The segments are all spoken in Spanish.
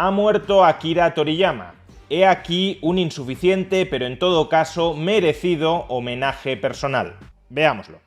Ha muerto Akira Toriyama. He aquí un insuficiente, pero en todo caso merecido homenaje personal. Veámoslo.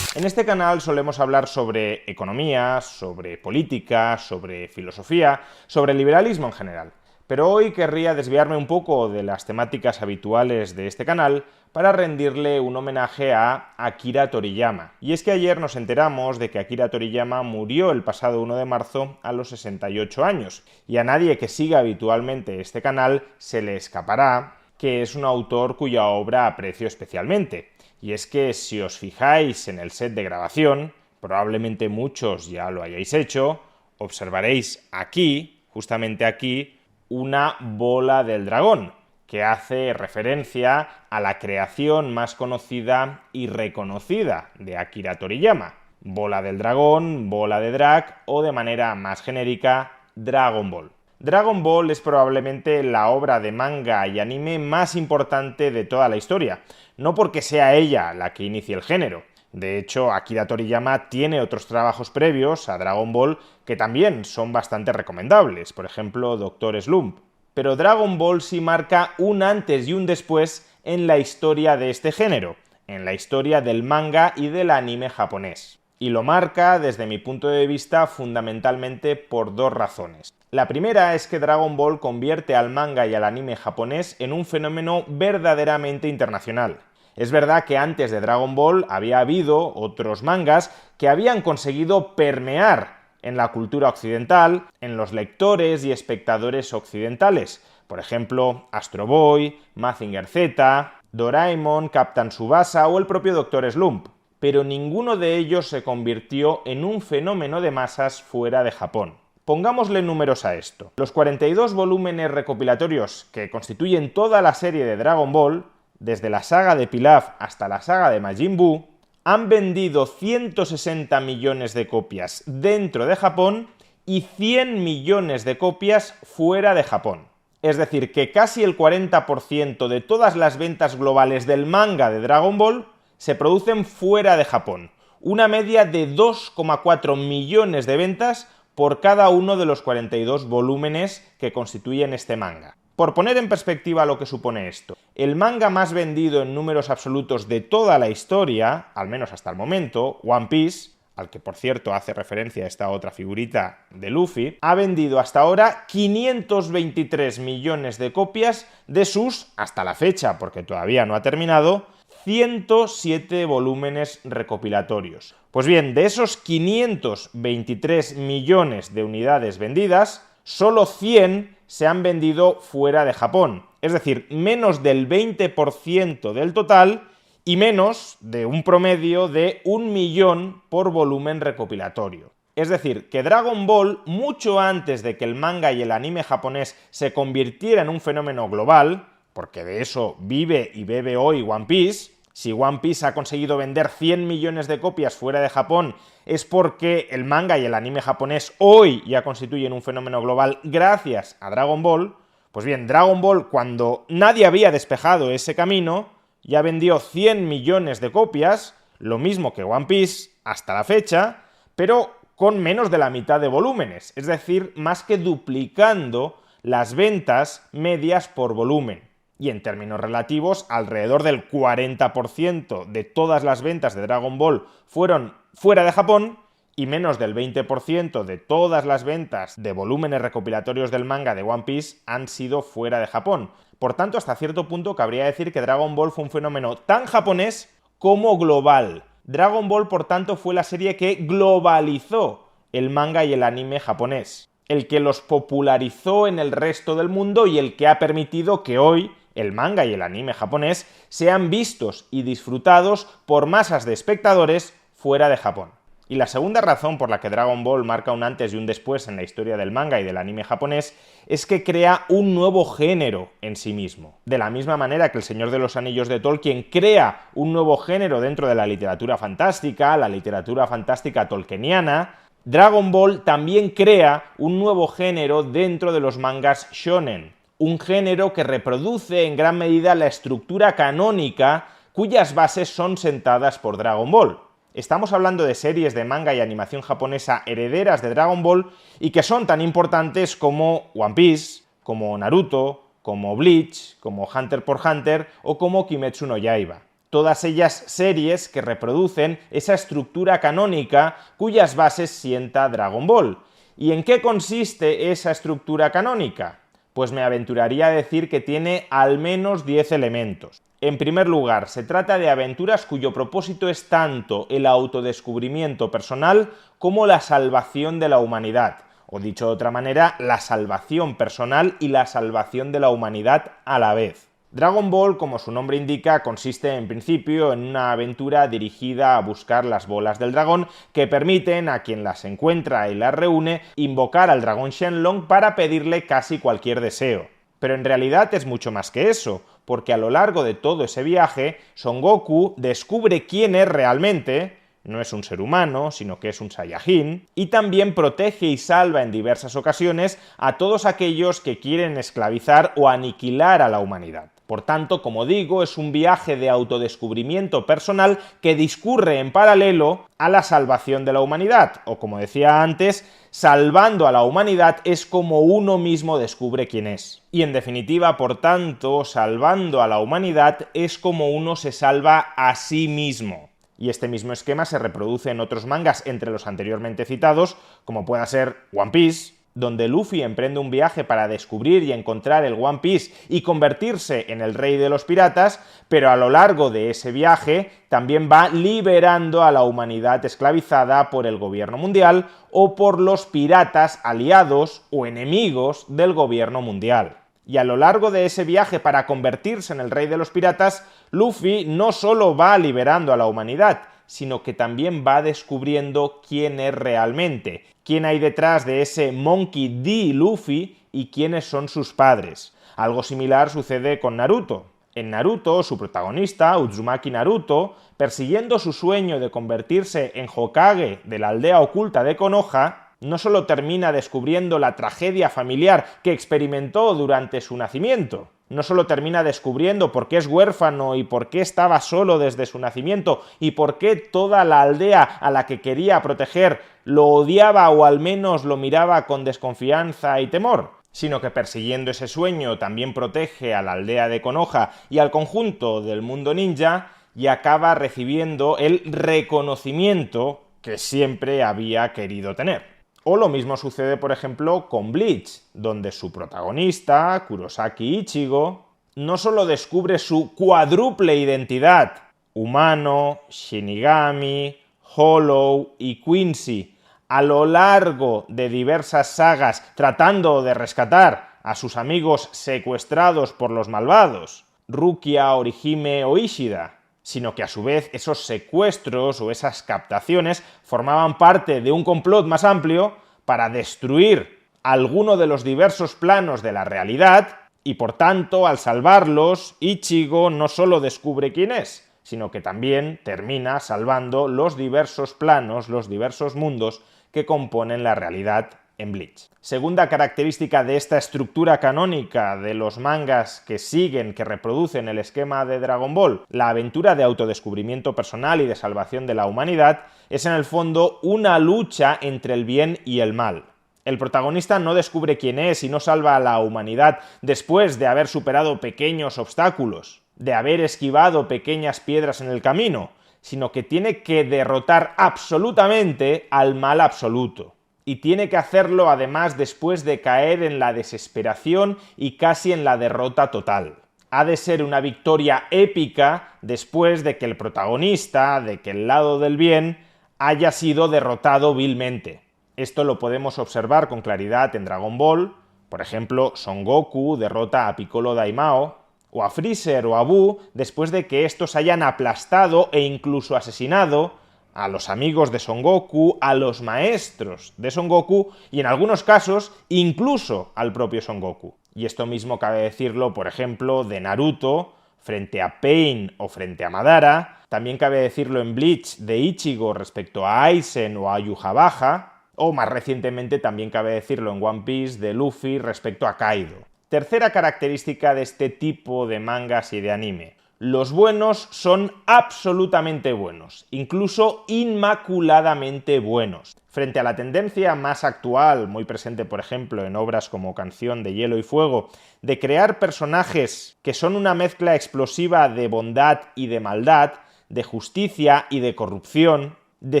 En este canal solemos hablar sobre economía, sobre política, sobre filosofía, sobre el liberalismo en general. Pero hoy querría desviarme un poco de las temáticas habituales de este canal para rendirle un homenaje a Akira Toriyama. Y es que ayer nos enteramos de que Akira Toriyama murió el pasado 1 de marzo a los 68 años. Y a nadie que siga habitualmente este canal se le escapará que es un autor cuya obra aprecio especialmente. Y es que si os fijáis en el set de grabación, probablemente muchos ya lo hayáis hecho, observaréis aquí, justamente aquí, una bola del dragón, que hace referencia a la creación más conocida y reconocida de Akira Toriyama. Bola del dragón, bola de drag o de manera más genérica, Dragon Ball. Dragon Ball es probablemente la obra de manga y anime más importante de toda la historia, no porque sea ella la que inicie el género. De hecho, Akira Toriyama tiene otros trabajos previos a Dragon Ball que también son bastante recomendables, por ejemplo, Dr. Slump. Pero Dragon Ball sí marca un antes y un después en la historia de este género, en la historia del manga y del anime japonés. Y lo marca, desde mi punto de vista, fundamentalmente por dos razones. La primera es que Dragon Ball convierte al manga y al anime japonés en un fenómeno verdaderamente internacional. Es verdad que antes de Dragon Ball había habido otros mangas que habían conseguido permear en la cultura occidental, en los lectores y espectadores occidentales. Por ejemplo, Astro Boy, Mazinger Z, Doraemon, Captain Tsubasa o el propio Dr. Slump. Pero ninguno de ellos se convirtió en un fenómeno de masas fuera de Japón. Pongámosle números a esto. Los 42 volúmenes recopilatorios que constituyen toda la serie de Dragon Ball, desde la saga de Pilaf hasta la saga de Majin Buu, han vendido 160 millones de copias dentro de Japón y 100 millones de copias fuera de Japón. Es decir, que casi el 40% de todas las ventas globales del manga de Dragon Ball se producen fuera de Japón. Una media de 2,4 millones de ventas por cada uno de los 42 volúmenes que constituyen este manga. Por poner en perspectiva lo que supone esto, el manga más vendido en números absolutos de toda la historia, al menos hasta el momento, One Piece, al que por cierto hace referencia esta otra figurita de Luffy, ha vendido hasta ahora 523 millones de copias de sus, hasta la fecha, porque todavía no ha terminado, 107 volúmenes recopilatorios. Pues bien, de esos 523 millones de unidades vendidas, solo 100 se han vendido fuera de Japón, es decir, menos del 20% del total y menos de un promedio de 1 millón por volumen recopilatorio. Es decir, que Dragon Ball, mucho antes de que el manga y el anime japonés se convirtieran en un fenómeno global, porque de eso vive y bebe hoy One Piece, si One Piece ha conseguido vender 100 millones de copias fuera de Japón es porque el manga y el anime japonés hoy ya constituyen un fenómeno global gracias a Dragon Ball. Pues bien, Dragon Ball, cuando nadie había despejado ese camino, ya vendió 100 millones de copias, lo mismo que One Piece hasta la fecha, pero con menos de la mitad de volúmenes, es decir, más que duplicando las ventas medias por volumen. Y en términos relativos, alrededor del 40% de todas las ventas de Dragon Ball fueron fuera de Japón y menos del 20% de todas las ventas de volúmenes recopilatorios del manga de One Piece han sido fuera de Japón. Por tanto, hasta cierto punto cabría decir que Dragon Ball fue un fenómeno tan japonés como global. Dragon Ball, por tanto, fue la serie que globalizó el manga y el anime japonés, el que los popularizó en el resto del mundo y el que ha permitido que hoy el manga y el anime japonés sean vistos y disfrutados por masas de espectadores fuera de Japón. Y la segunda razón por la que Dragon Ball marca un antes y un después en la historia del manga y del anime japonés es que crea un nuevo género en sí mismo. De la misma manera que El Señor de los Anillos de Tolkien crea un nuevo género dentro de la literatura fantástica tolkieniana, Dragon Ball también crea un nuevo género dentro de los mangas shonen, un género que reproduce en gran medida la estructura canónica cuyas bases son sentadas por Dragon Ball. Estamos hablando de series de manga y animación japonesa herederas de Dragon Ball y que son tan importantes como One Piece, como Naruto, como Bleach, como Hunter x Hunter o como Kimetsu no Yaiba. Todas ellas series que reproducen esa estructura canónica cuyas bases sienta Dragon Ball. ¿Y en qué consiste esa estructura canónica? Pues me aventuraría a decir que tiene al menos 10 elementos. En primer lugar, se trata de aventuras cuyo propósito es tanto el autodescubrimiento personal como la salvación de la humanidad, o dicho de otra manera, la salvación personal y la salvación de la humanidad a la vez. Dragon Ball, como su nombre indica, consiste en principio en una aventura dirigida a buscar las bolas del dragón que permiten a quien las encuentra y las reúne invocar al dragón Shenlong para pedirle casi cualquier deseo. Pero en realidad es mucho más que eso, porque a lo largo de todo ese viaje, Son Goku descubre quién es realmente. No es un ser humano, sino que es un Saiyajin, y también protege y salva en diversas ocasiones a todos aquellos que quieren esclavizar o aniquilar a la humanidad. Por tanto, como digo, es un viaje de autodescubrimiento personal que discurre en paralelo a la salvación de la humanidad, o como decía antes, salvando a la humanidad es como uno mismo descubre quién es. Y en definitiva, por tanto, salvando a la humanidad es como uno se salva a sí mismo. Y este mismo esquema se reproduce en otros mangas entre los anteriormente citados, como pueda ser One Piece, donde Luffy emprende un viaje para descubrir y encontrar el One Piece y convertirse en el rey de los piratas, pero a lo largo de ese viaje también va liberando a la humanidad esclavizada por el gobierno mundial o por los piratas aliados o enemigos del gobierno mundial. Y a lo largo de ese viaje para convertirse en el rey de los piratas, Luffy no solo va liberando a la humanidad, sino que también va descubriendo quién es realmente, quién hay detrás de ese Monkey D. Luffy y quiénes son sus padres. Algo similar sucede con Naruto. En Naruto, su protagonista, Uzumaki Naruto, persiguiendo su sueño de convertirse en Hokage de la aldea oculta de Konoha, no solo termina descubriendo la tragedia familiar que experimentó durante su nacimiento, no solo termina descubriendo por qué es huérfano y por qué estaba solo desde su nacimiento y por qué toda la aldea a la que quería proteger lo odiaba o al menos lo miraba con desconfianza y temor, sino que persiguiendo ese sueño también protege a la aldea de Konoha y al conjunto del mundo ninja y acaba recibiendo el reconocimiento que siempre había querido tener. O lo mismo sucede, por ejemplo, con Bleach, donde su protagonista, Kurosaki Ichigo, no solo descubre su cuádruple identidad, humano, Shinigami, Hollow y Quincy, a lo largo de diversas sagas tratando de rescatar a sus amigos secuestrados por los malvados, Rukia, Orihime o Ishida, sino que a su vez esos secuestros o esas captaciones formaban parte de un complot más amplio para destruir alguno de los diversos planos de la realidad y por tanto, al salvarlos, Ichigo no solo descubre quién es, sino que también termina salvando los diversos planos, los diversos mundos que componen la realidad en Bleach. Segunda característica de esta estructura canónica de los mangas que siguen, que reproducen el esquema de Dragon Ball, la aventura de autodescubrimiento personal y de salvación de la humanidad, es en el fondo una lucha entre el bien y el mal. El protagonista no descubre quién es y no salva a la humanidad después de haber superado pequeños obstáculos, de haber esquivado pequeñas piedras en el camino, sino que tiene que derrotar absolutamente al mal absoluto. Y tiene que hacerlo además después de caer en la desesperación y casi en la derrota total. Ha de ser una victoria épica después de que el protagonista, de que el lado del bien, haya sido derrotado vilmente. Esto lo podemos observar con claridad en Dragon Ball. Por ejemplo, Son Goku derrota a Piccolo Daimao, o a Freezer o a Buu después de que estos hayan aplastado e incluso asesinado a los amigos de Son Goku, a los maestros de Son Goku y en algunos casos incluso al propio Son Goku. Y esto mismo cabe decirlo, por ejemplo, de Naruto frente a Pain o frente a Madara. También cabe decirlo en Bleach de Ichigo respecto a Aizen o a Yhwach, o más recientemente también cabe decirlo en One Piece de Luffy respecto a Kaido. Tercera característica de este tipo de mangas y de anime. Los buenos son absolutamente buenos, incluso inmaculadamente buenos. Frente a la tendencia más actual, muy presente por ejemplo en obras como Canción de Hielo y Fuego, de crear personajes que son una mezcla explosiva de bondad y de maldad, de justicia y de corrupción, de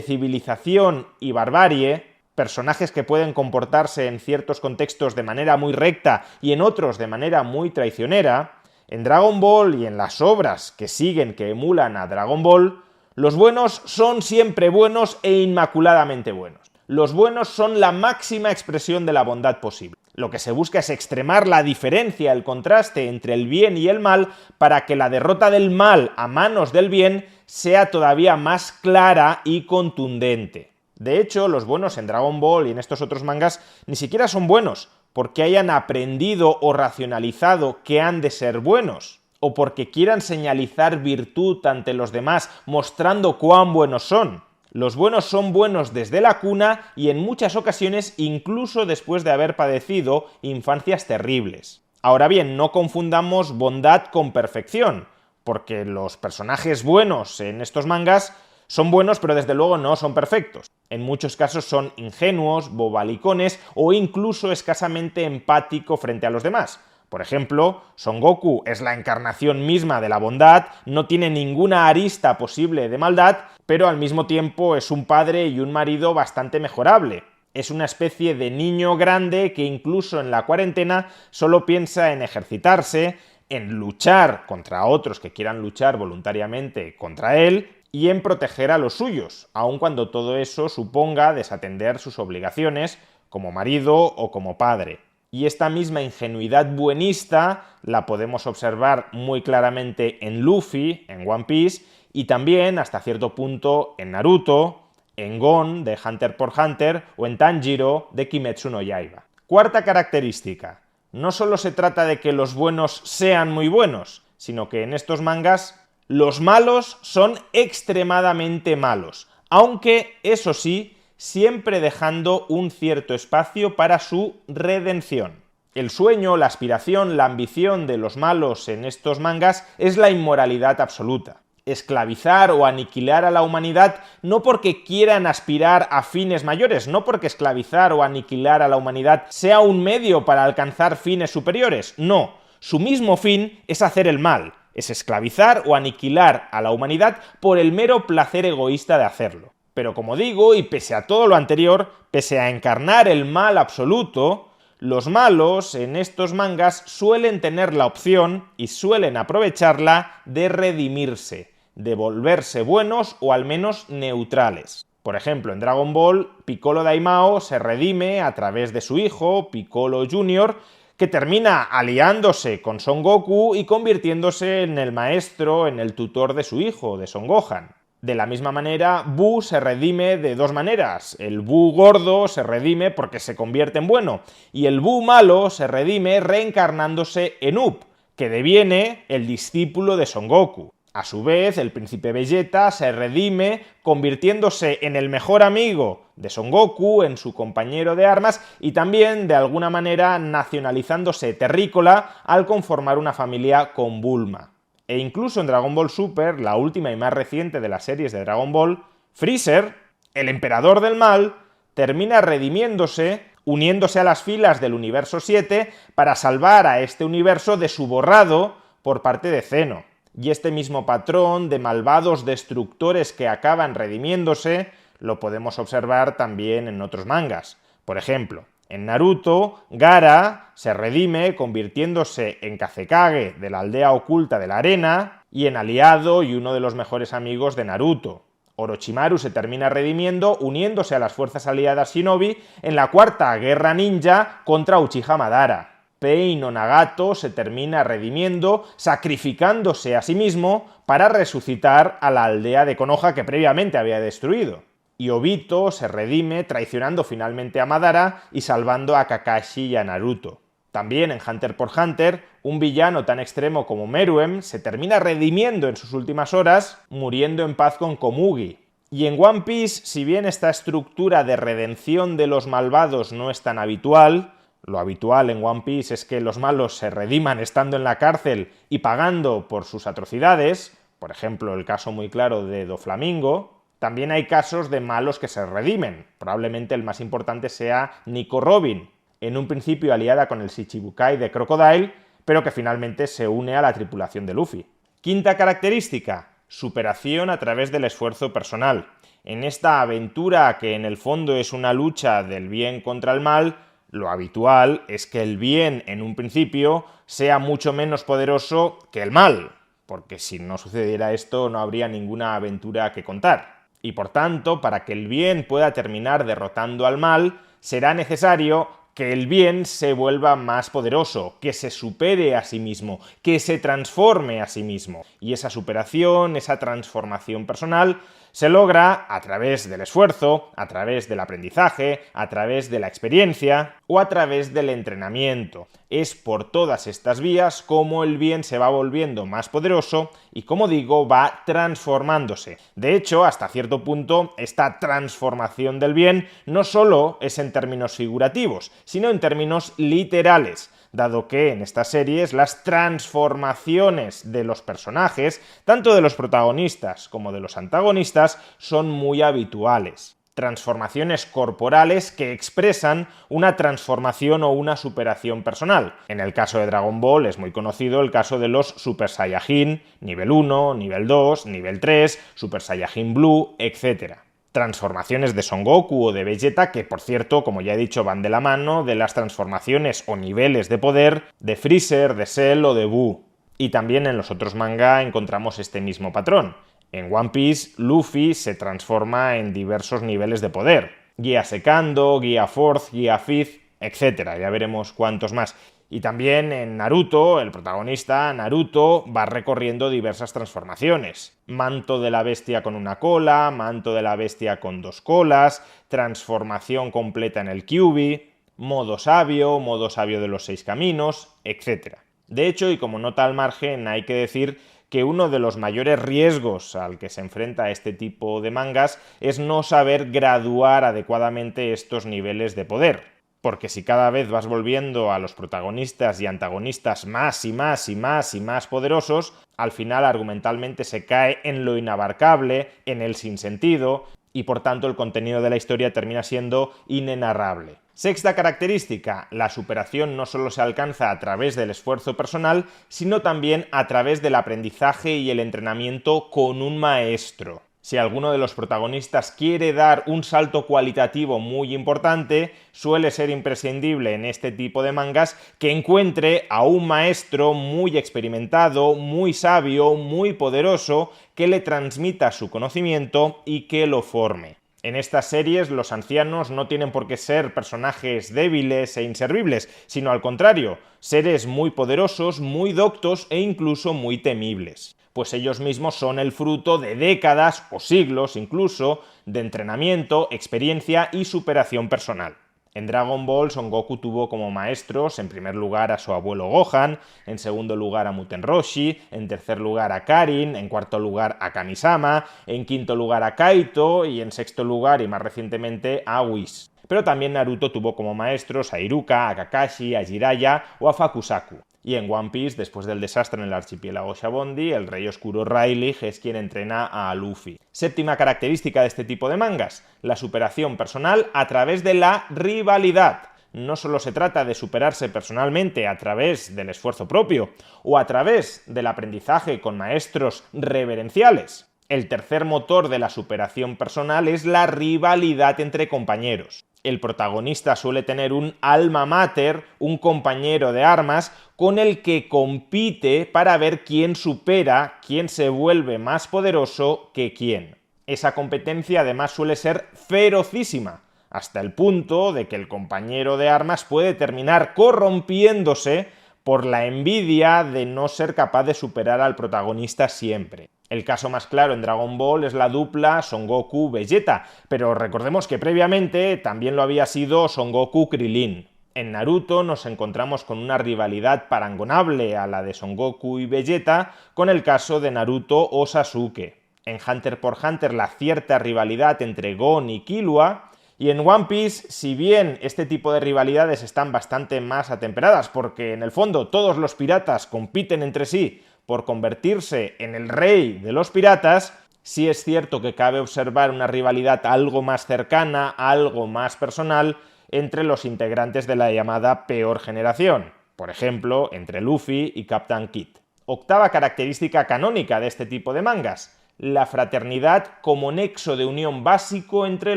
civilización y barbarie, personajes que pueden comportarse en ciertos contextos de manera muy recta y en otros de manera muy traicionera, en Dragon Ball y en las obras que siguen, que emulan a Dragon Ball, los buenos son siempre buenos e inmaculadamente buenos. Los buenos son la máxima expresión de la bondad posible. Lo que se busca es extremar la diferencia, el contraste entre el bien y el mal, para que la derrota del mal a manos del bien sea todavía más clara y contundente. De hecho, los buenos en Dragon Ball y en estos otros mangas ni siquiera son buenos porque hayan aprendido o racionalizado que han de ser buenos, o porque quieran señalizar virtud ante los demás mostrando cuán buenos son. Los buenos son buenos desde la cuna y en muchas ocasiones incluso después de haber padecido infancias terribles. Ahora bien, no confundamos bondad con perfección, porque los personajes buenos en estos mangas son buenos, pero desde luego no son perfectos. En muchos casos son ingenuos, bobalicones o incluso escasamente empático frente a los demás. Por ejemplo, Son Goku es la encarnación misma de la bondad, no tiene ninguna arista posible de maldad, pero al mismo tiempo es un padre y un marido bastante mejorable. Es una especie de niño grande que incluso en la cuarentena solo piensa en ejercitarse, en luchar contra otros que quieran luchar voluntariamente contra él, y en proteger a los suyos, aun cuando todo eso suponga desatender sus obligaciones como marido o como padre. Y esta misma ingenuidad buenista la podemos observar muy claramente en Luffy, en One Piece, y también, hasta cierto punto, en Naruto, en Gon, de Hunter x Hunter, o en Tanjiro, de Kimetsu no Yaiba. Cuarta característica. No solo se trata de que los buenos sean muy buenos, sino que en estos mangas los malos son extremadamente malos, aunque, eso sí, siempre dejando un cierto espacio para su redención. El sueño, la aspiración, la ambición de los malos en estos mangas es la inmoralidad absoluta. Esclavizar o aniquilar a la humanidad no porque quieran aspirar a fines mayores, no porque esclavizar o aniquilar a la humanidad sea un medio para alcanzar fines superiores, no. Su mismo fin es hacer el mal, es esclavizar o aniquilar a la humanidad por el mero placer egoísta de hacerlo. Pero como digo, y pese a todo lo anterior, pese a encarnar el mal absoluto, los malos en estos mangas suelen tener la opción, y suelen aprovecharla, de redimirse, de volverse buenos o al menos neutrales. Por ejemplo, en Dragon Ball, Piccolo Daimao se redime a través de su hijo, Piccolo Jr., que termina aliándose con Son Goku y convirtiéndose en el maestro, en el tutor de su hijo, de Son Gohan. De la misma manera, Buu se redime de dos maneras. El Buu gordo se redime porque se convierte en bueno, y el Buu malo se redime reencarnándose en Up, que deviene el discípulo de Son Goku. A su vez, el príncipe Vegeta se redime convirtiéndose en el mejor amigo de Son Goku, en su compañero de armas, y también, de alguna manera, nacionalizándose terrícola al conformar una familia con Bulma. E incluso en Dragon Ball Super, la última y más reciente de las series de Dragon Ball, Freezer, el emperador del mal, termina redimiéndose, uniéndose a las filas del universo 7 para salvar a este universo de su borrado por parte de Zeno. Y este mismo patrón de malvados destructores que acaban redimiéndose lo podemos observar también en otros mangas. Por ejemplo, en Naruto, Gaara se redime convirtiéndose en Kazekage de la aldea oculta de la arena y en aliado y uno de los mejores amigos de Naruto. Orochimaru se termina redimiendo uniéndose a las fuerzas aliadas Shinobi en la cuarta guerra ninja contra Uchiha Madara. Pain o Nagato se termina redimiendo, sacrificándose a sí mismo para resucitar a la aldea de Konoha que previamente había destruido. Y Obito se redime traicionando finalmente a Madara y salvando a Kakashi y a Naruto. También en Hunter x Hunter, un villano tan extremo como Meruem se termina redimiendo en sus últimas horas, muriendo en paz con Komugi. Y en One Piece, si bien esta estructura de redención de los malvados no es tan habitual, Lo habitual en One Piece es que los malos se rediman estando en la cárcel y pagando por sus atrocidades, por ejemplo el caso muy claro de Doflamingo. También hay casos de malos que se redimen, probablemente el más importante sea Nico Robin, en un principio aliada con el Shichibukai de Crocodile, pero que finalmente se une a la tripulación de Luffy. Quinta característica, superación a través del esfuerzo personal. En esta aventura, que en el fondo es una lucha del bien contra el mal, lo habitual es que el bien en un principio sea mucho menos poderoso que el mal, porque si no sucediera esto no habría ninguna aventura que contar. Y por tanto, para que el bien pueda terminar derrotando al mal, será necesario que el bien se vuelva más poderoso, que se supere a sí mismo, que se transforme a sí mismo. Y esa superación, esa transformación personal, se logra a través del esfuerzo, a través del aprendizaje, a través de la experiencia o a través del entrenamiento. Es por todas estas vías como el bien se va volviendo más poderoso y, como digo, va transformándose. De hecho, hasta cierto punto, esta transformación del bien no solo es en términos figurativos, sino en términos literales, dado que en estas series las transformaciones de los personajes, tanto de los protagonistas como de los antagonistas, son muy habituales. Transformaciones corporales que expresan una transformación o una superación personal. En el caso de Dragon Ball es muy conocido el caso de los Super Saiyajin, nivel 1, nivel 2, nivel 3, Super Saiyajin Blue, etc. Transformaciones de Son Goku o de Vegeta que, por cierto, como ya he dicho, van de la mano de las transformaciones o niveles de poder de Freezer, de Cell o de Buu. Y también en los otros manga encontramos este mismo patrón. En One Piece, Luffy se transforma en diversos niveles de poder. Guía Secando, Guía Fourth, Guía Fifth, etc. Ya veremos cuántos más. Y también en Naruto, el protagonista, Naruto, va recorriendo diversas transformaciones. Manto de la bestia con una cola, manto de la bestia con 2 colas, transformación completa en el Kyuubi, modo sabio de los 6 caminos, etc. De hecho, y como nota al margen, hay que decir que uno de los mayores riesgos al que se enfrenta este tipo de mangas es no saber graduar adecuadamente estos niveles de poder. Porque si cada vez vas volviendo a los protagonistas y antagonistas más y más poderosos, al final argumentalmente se cae en lo inabarcable, en el sinsentido, y por tanto el contenido de la historia termina siendo inenarrable. Sexta característica, la superación no solo se alcanza a través del esfuerzo personal, sino también a través del aprendizaje y el entrenamiento con un maestro. Si alguno de los protagonistas quiere dar un salto cualitativo muy importante, suele ser imprescindible en este tipo de mangas que encuentre a un maestro muy experimentado, muy sabio, muy poderoso, que le transmita su conocimiento y que lo forme. En estas series los ancianos no tienen por qué ser personajes débiles e inservibles, sino al contrario, seres muy poderosos, muy doctos e incluso muy temibles. Pues ellos mismos son el fruto de décadas o siglos incluso de entrenamiento, experiencia y superación personal. En Dragon Ball, Son Goku tuvo como maestros en primer lugar a su abuelo Gohan, en segundo lugar a Muten Roshi, en tercer lugar a Karin, en cuarto lugar a Kamisama, en quinto lugar a Kaito y en sexto lugar y más recientemente a Whis. Pero también Naruto tuvo como maestros a Iruka, a Kakashi, a Jiraiya o a Fakusaku. Y en One Piece, después del desastre en el archipiélago Shabondi, el rey oscuro Rayleigh es quien entrena a Luffy. Séptima característica de este tipo de mangas, la superación personal a través de la rivalidad. No solo se trata de superarse personalmente a través del esfuerzo propio o a través del aprendizaje con maestros reverenciales. El tercer motor de la superación personal es la rivalidad entre compañeros. El protagonista suele tener un alma mater, un compañero de armas, con el que compite para ver quién supera, quién se vuelve más poderoso que quién. Esa competencia además suele ser ferocísima, hasta el punto de que el compañero de armas puede terminar corrompiéndose por la envidia de no ser capaz de superar al protagonista siempre. El caso más claro en Dragon Ball es la dupla Son Goku-Vegeta, pero recordemos que previamente también lo había sido Son Goku-Krilin. En Naruto nos encontramos con una rivalidad parangonable a la de Son Goku y Vegeta con el caso de Naruto o Sasuke. En Hunter x Hunter la cierta rivalidad entre Gon y Killua, Y en One Piece, si bien este tipo de rivalidades están bastante más atemperadas, porque en el fondo todos los piratas compiten entre sí por convertirse en el rey de los piratas, sí es cierto que cabe observar una rivalidad algo más cercana, algo más personal, entre los integrantes de la llamada Peor Generación, por ejemplo, entre Luffy y Captain Kidd. Octava característica canónica de este tipo de mangas: la fraternidad como nexo de unión básico entre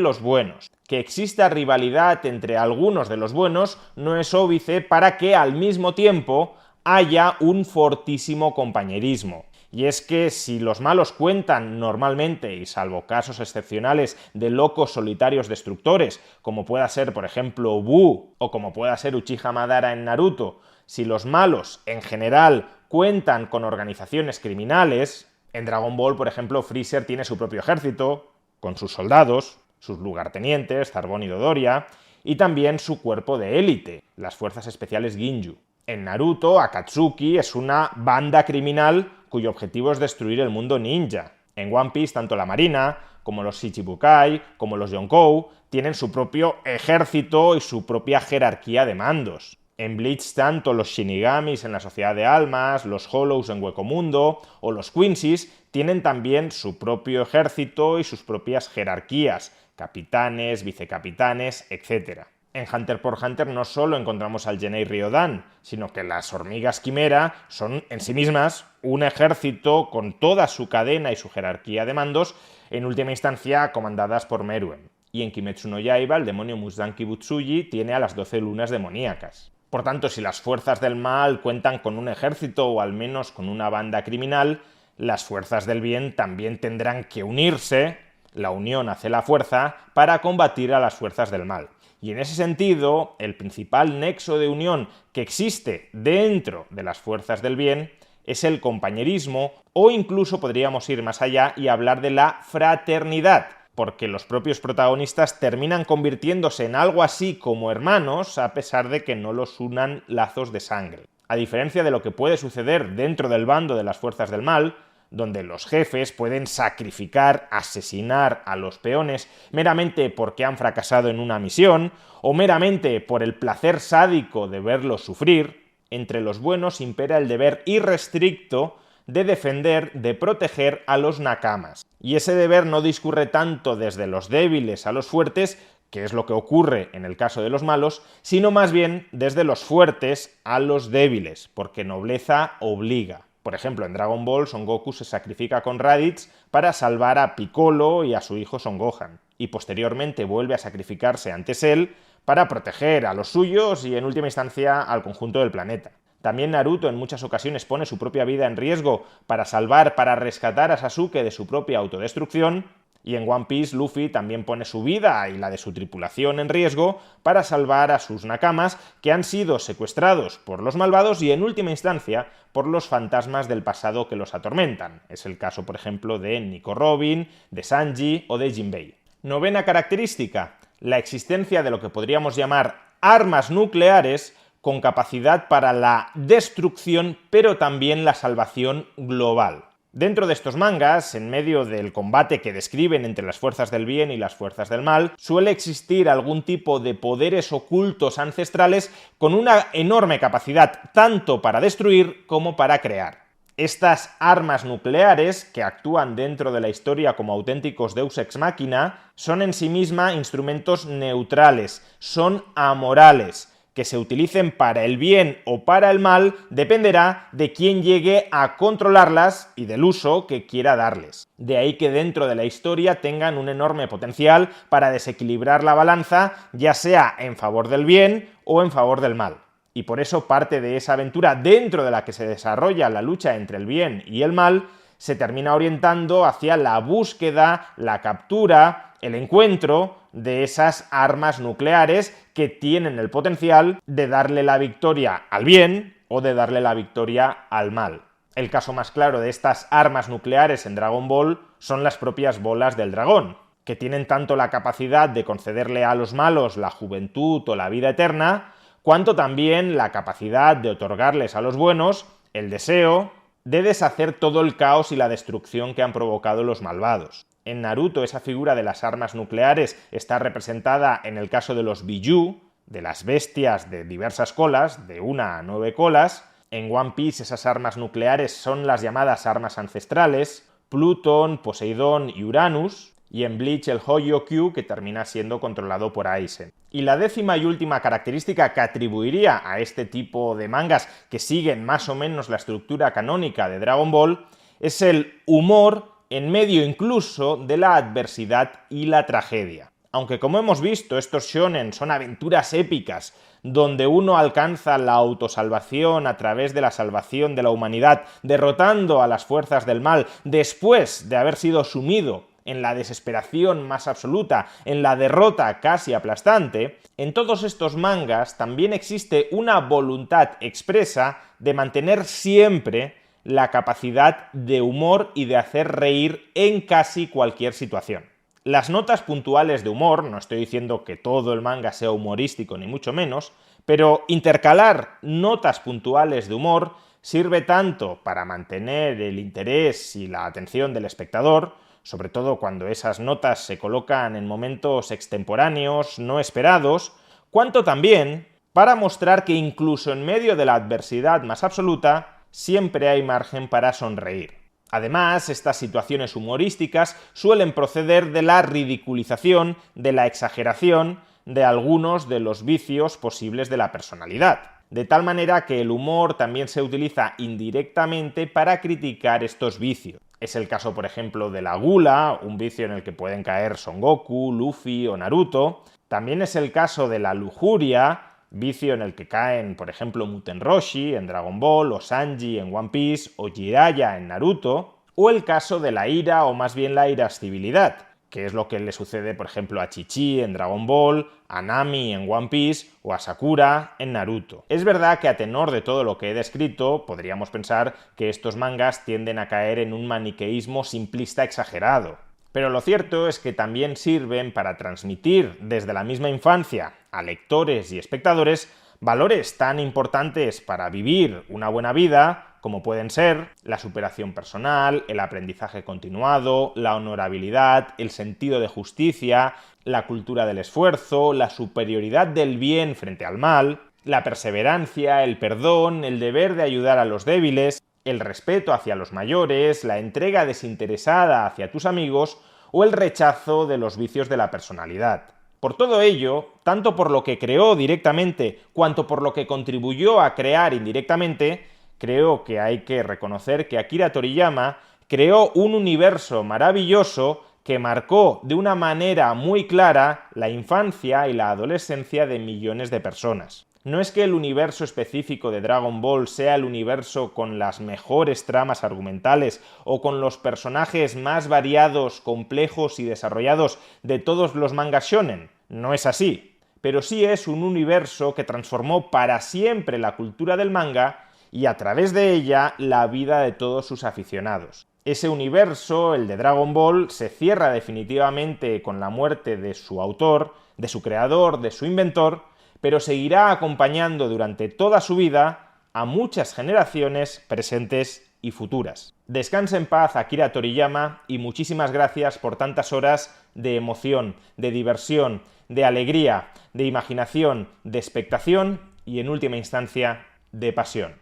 los buenos. Que exista rivalidad entre algunos de los buenos no es óbice para que al mismo tiempo haya un fortísimo compañerismo. Y es que si los malos cuentan normalmente, y salvo casos excepcionales de locos solitarios destructores, como pueda ser por ejemplo Buu o como pueda ser Uchiha Madara en Naruto, si los malos en general cuentan con organizaciones criminales, en Dragon Ball por ejemplo Freezer tiene su propio ejército, con sus soldados, sus lugartenientes, Zarbon y Dodoria, y también su cuerpo de élite, las fuerzas especiales Ginju. En Naruto, Akatsuki es una banda criminal cuyo objetivo es destruir el mundo ninja. En One Piece, tanto la Marina, como los Shichibukai, como los Yonkou, tienen su propio ejército y su propia jerarquía de mandos. En Bleach, tanto los Shinigamis en la Sociedad de Almas, los Hollows en Hueco Mundo o los Quincy's tienen también su propio ejército y sus propias jerarquías, capitanes, vicecapitanes, etc. En Hunter x Hunter no solo encontramos al Genei Ryodan, sino que las hormigas quimera son en sí mismas un ejército con toda su cadena y su jerarquía de mandos, en última instancia comandadas por Meruem. Y en Kimetsu no Yaiba el demonio Muzanki Butsuji tiene a las 12 lunas demoníacas. Por tanto, si las fuerzas del mal cuentan con un ejército o al menos con una banda criminal, las fuerzas del bien también tendrán que unirse, la unión hace la fuerza, para combatir a las fuerzas del mal. Y en ese sentido, el principal nexo de unión que existe dentro de las fuerzas del bien es el compañerismo, o incluso podríamos ir más allá y hablar de la fraternidad, porque los propios protagonistas terminan convirtiéndose en algo así como hermanos, a pesar de que no los unan lazos de sangre. A diferencia de lo que puede suceder dentro del bando de las fuerzas del mal, donde los jefes pueden sacrificar, asesinar a los peones meramente porque han fracasado en una misión, o meramente por el placer sádico de verlos sufrir, entre los buenos impera el deber irrestricto de defender, de proteger a los nakamas. Y ese deber no discurre tanto desde los débiles a los fuertes, que es lo que ocurre en el caso de los malos, sino más bien desde los fuertes a los débiles, porque nobleza obliga. Por ejemplo, en Dragon Ball, Son Goku se sacrifica con Raditz para salvar a Piccolo y a su hijo Son Gohan, y posteriormente vuelve a sacrificarse ante Cell para proteger a los suyos y en última instancia al conjunto del planeta. También Naruto en muchas ocasiones pone su propia vida en riesgo para salvar, para rescatar a Sasuke de su propia autodestrucción, y en One Piece Luffy también pone su vida y la de su tripulación en riesgo para salvar a sus nakamas que han sido secuestrados por los malvados y en última instancia por los fantasmas del pasado que los atormentan. Es el caso, por ejemplo, de Nico Robin, de Sanji o de Jinbei. Novena característica: la existencia de lo que podríamos llamar armas nucleares con capacidad para la destrucción, pero también la salvación global. Dentro de estos mangas, en medio del combate que describen entre las fuerzas del bien y las fuerzas del mal, suele existir algún tipo de poderes ocultos ancestrales con una enorme capacidad tanto para destruir como para crear. Estas armas nucleares, que actúan dentro de la historia como auténticos deus ex machina, son en sí misma instrumentos neutrales, son amorales. Que se utilicen para el bien o para el mal dependerá de quién llegue a controlarlas y del uso que quiera darles. De ahí que dentro de la historia tengan un enorme potencial para desequilibrar la balanza, ya sea en favor del bien o en favor del mal. Y por eso parte de esa aventura dentro de la que se desarrolla la lucha entre el bien y el mal se termina orientando hacia la búsqueda, la captura, el encuentro de esas armas nucleares que tienen el potencial de darle la victoria al bien o de darle la victoria al mal. El caso más claro de estas armas nucleares en Dragon Ball son las propias bolas del dragón, que tienen tanto la capacidad de concederle a los malos la juventud o la vida eterna, cuanto también la capacidad de otorgarles a los buenos el deseo de deshacer todo el caos y la destrucción que han provocado los malvados. En Naruto esa figura de las armas nucleares está representada en el caso de los Biju, de las bestias de diversas colas, de 1 a 9 colas. En One Piece esas armas nucleares son las llamadas armas ancestrales, Plutón, Poseidón y Uranus, y en Bleach el Hoyokyu, que termina siendo controlado por Aizen. Y la 10ª y última característica que atribuiría a este tipo de mangas que siguen más o menos la estructura canónica de Dragon Ball es el humor en medio incluso de la adversidad y la tragedia. Aunque como hemos visto, estos shonen son aventuras épicas, donde uno alcanza la autosalvación a través de la salvación de la humanidad, derrotando a las fuerzas del mal después de haber sido sumido en la desesperación más absoluta, en la derrota casi aplastante, en todos estos mangas también existe una voluntad expresa de mantener siempre la capacidad de humor y de hacer reír en casi cualquier situación. Las notas puntuales de humor, no estoy diciendo que todo el manga sea humorístico ni mucho menos, pero intercalar notas puntuales de humor sirve tanto para mantener el interés y la atención del espectador, sobre todo cuando esas notas se colocan en momentos extemporáneos, no esperados, cuanto también para mostrar que incluso en medio de la adversidad más absoluta, siempre hay margen para sonreír. Además, estas situaciones humorísticas suelen proceder de la ridiculización, de la exageración de algunos de los vicios posibles de la personalidad. De tal manera que el humor también se utiliza indirectamente para criticar estos vicios. Es el caso, por ejemplo, de la gula, un vicio en el que pueden caer Son Goku, Luffy o Naruto. También es el caso de la lujuria, vicio en el que caen, por ejemplo, Muten Roshi en Dragon Ball, o Sanji en One Piece, o Jiraiya en Naruto, o el caso de la ira, o más bien la irascibilidad, que es lo que le sucede, por ejemplo, a Chi-Chi en Dragon Ball, a Nami en One Piece, o a Sakura en Naruto. Es verdad que a tenor de todo lo que he descrito, podríamos pensar que estos mangas tienden a caer en un maniqueísmo simplista exagerado. Pero lo cierto es que también sirven para transmitir desde la misma infancia a lectores y espectadores valores tan importantes para vivir una buena vida, como pueden ser la superación personal, el aprendizaje continuado, la honorabilidad, el sentido de justicia, la cultura del esfuerzo, la superioridad del bien frente al mal, la perseverancia, el perdón, el deber de ayudar a los débiles, el respeto hacia los mayores, la entrega desinteresada hacia tus amigos o el rechazo de los vicios de la personalidad. Por todo ello, tanto por lo que creó directamente cuanto por lo que contribuyó a crear indirectamente, creo que hay que reconocer que Akira Toriyama creó un universo maravilloso que marcó de una manera muy clara la infancia y la adolescencia de millones de personas. No es que el universo específico de Dragon Ball sea el universo con las mejores tramas argumentales o con los personajes más variados, complejos y desarrollados de todos los mangas shonen. No es así. Pero sí es un universo que transformó para siempre la cultura del manga y a través de ella la vida de todos sus aficionados. Ese universo, el de Dragon Ball, se cierra definitivamente con la muerte de su autor, de su creador, de su inventor, pero seguirá acompañando durante toda su vida a muchas generaciones presentes y futuras. Descanse en paz, Akira Toriyama, y muchísimas gracias por tantas horas de emoción, de diversión, de alegría, de imaginación, de expectación y, en última instancia, de pasión.